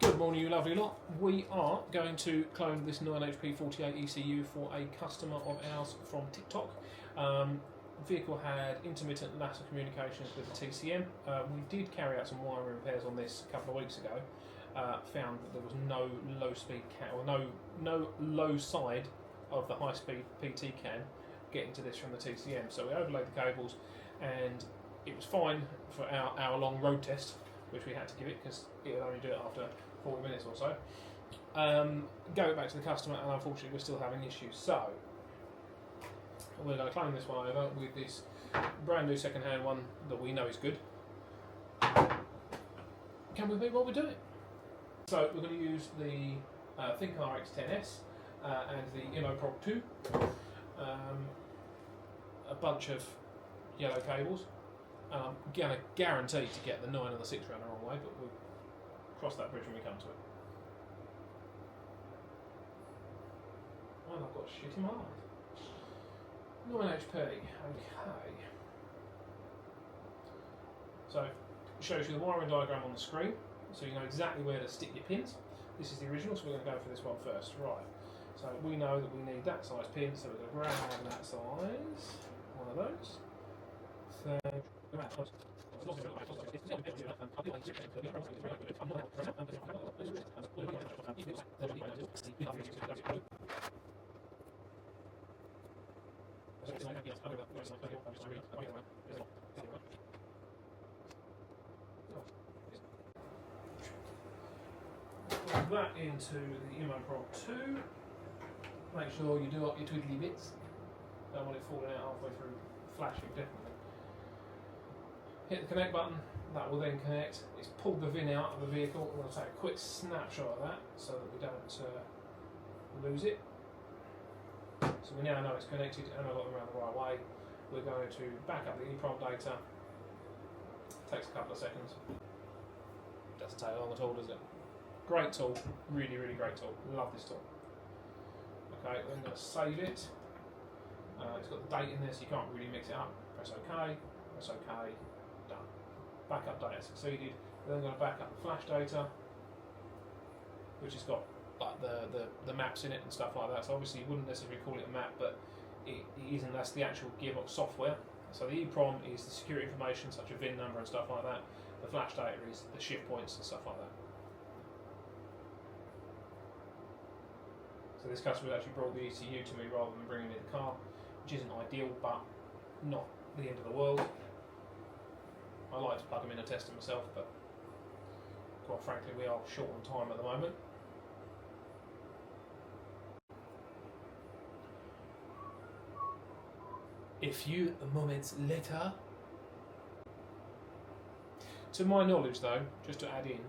Good morning, you lovely lot. We are going to clone this 9HP 48 ECU for a customer of ours from TikTok. Vehicle had intermittent lateral communications with the TCM. We did carry out some wiring repairs on this a couple of weeks ago. Found that there was no low speed no low side of the high speed PT can getting to this from the TCM. So we overlaid the cables, and it was fine for our hour-long road test, which we had to give it because it would only do it after 40 minutes or so. Go it back to the customer, and unfortunately we're still having issues. So we're going to clone this one over with this brand new second-hand one that we know is good. Can we be what we're doing? So we're going to use the Thinkcar X10S and the Immo Tool, a bunch of yellow cables. I'm going to guarantee to get the 9 and the 6 round the wrong way, but we'll cross that bridge when we come to it. Well, I've got shit in my eyes. 9 HP, okay. So, it shows you the wiring diagram on the screen, so you know exactly where to stick your pins. This is the original, so we're going to go for this one first. Right, so we know that we need that size pin, so we're going to grab that size, one of those. So, put that into the Immo Tool. Make sure you do up your twiddly bits. Don't want it falling out halfway through, flashing definitely. Hit the connect button, that will then connect. It's pulled the VIN out of the vehicle. We're going to take a quick snapshot of that so that we don't lose it. So we now know it's connected and I've got them around the right way. We're going to back up the EEPROM data. Takes a couple of seconds. Doesn't take long at all, does it? Great tool, really, really great tool. Love this tool. Okay, we're going to save it. It's got the date in there so you can't really mix it up. Press OK, press OK, done. Backup data succeeded. We're then going to back up the flash data, which has got like the maps in it and stuff like that. So obviously you wouldn't necessarily call it a map, but it isn't. That's the actual Gearbox software. So the EEPROM is the security information such as VIN number and stuff like that. The flash data is the shift points and stuff like that. So this customer actually brought the ECU to me rather than bringing it in the car, which isn't ideal, but not the end of the world. I like to plug them in and test them myself, but quite frankly we are short on time at the moment. A few moments later. To my knowledge though, just to add in,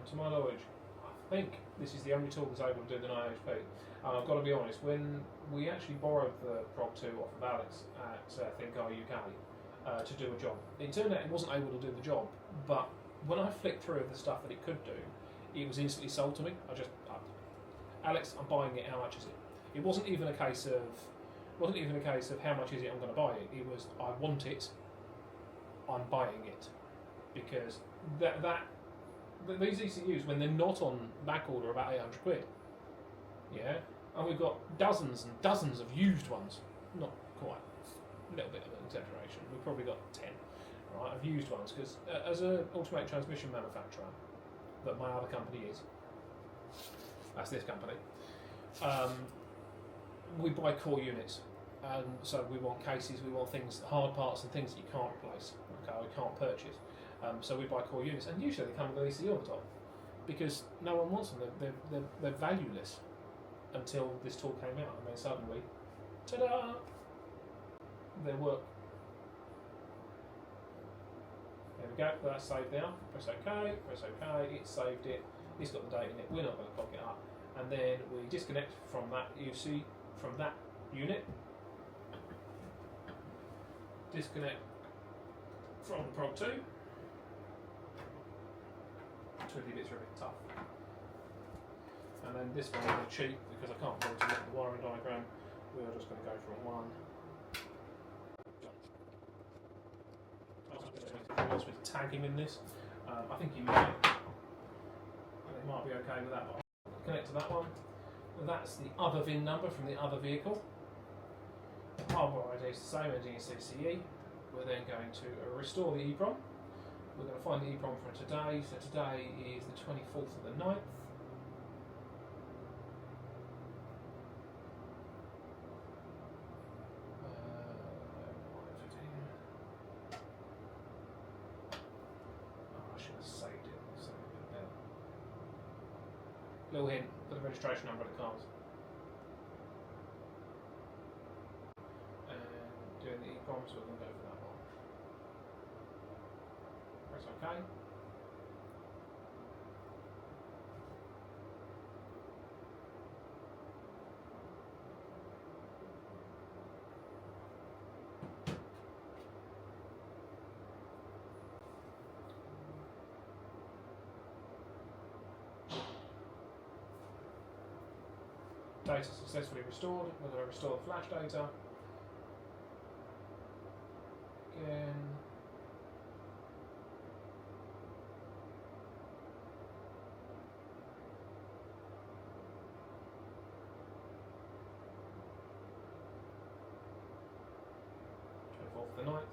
to my knowledge, I think this is the only tool that's able to do the 9HP. I've got to be honest, when we actually borrowed the Prog 2 off of Alex at Thinkcar UK to do a job, it turned out it wasn't able to do the job, but when I flicked through the stuff that it could do, it was instantly sold to me. Alex, I'm buying it, how much is it? It wasn't even a case of how much is it, I'm going to buy it. It was, I want it, I'm buying it. Because these ECUs, when they're not on back order, are about 800 quid. Yeah? And we've got dozens and dozens of used ones. Not quite. A little bit of an exaggeration. We've probably got 10, right, of used ones. Because as an automatic transmission manufacturer, that my other company is, that's this company, we buy core units. And so we want cases, we want things, hard parts and things that you can't replace, okay, we can't purchase. So we buy core units, and usually they come with an ECU on the top because no one wants them. They're valueless until this tool came out, and then suddenly, ta-da! They work. There we go. That's saved now. Press OK. Press OK. It saved it. It's got the date in it. We're not going to cock it up, and then we disconnect from that. You see from that unit. Disconnect from the Prog 2. Twiddly bits are a bit tough. And then this one will cheat because I can't bother to look at the wiring diagram. We're just going to go from one. With tagging in this, I think you might. It might be be okay with that one. Connect to that one. That's the other VIN number from the other vehicle. Hardware ID is the same, ending in CCE. We're then going to restore the EEPROM. We're going to find the EEPROM for today. So today is the 24th of the 9th. I should have saved it. Little hint for the registration number of the cars. And doing the EEPROM, so we're going to go for that one. Press OK. Data successfully restored. We're going to restore the flash data. Again. The 9th.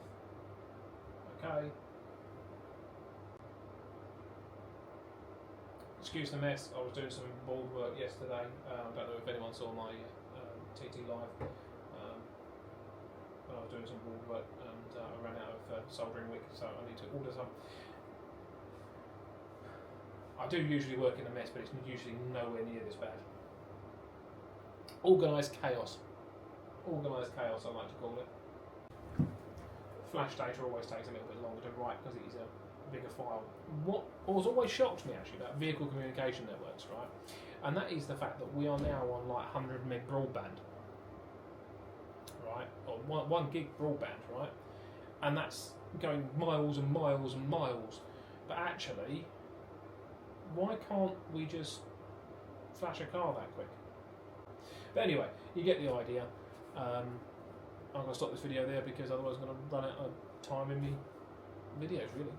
Okay. Excuse the mess, I was doing some board work yesterday. I don't know if anyone saw my TT live. But I was doing some board work and I ran out of soldering wick, so I need to order some. I do usually work in a mess, but it's usually nowhere near this bad. Organised chaos. Organised chaos, I like to call it. Flash data always takes a little bit longer to write because it is a bigger file. What has always shocked me actually about vehicle communication networks, right, and that is the fact that we are now on like 100 meg broadband, right, or 1 gig broadband, right, and that's going miles and miles and miles. But actually, why can't we just flash a car that quick? But anyway, you get the idea. I'm going to stop this video there because otherwise I'm going to run out of time in my videos, really.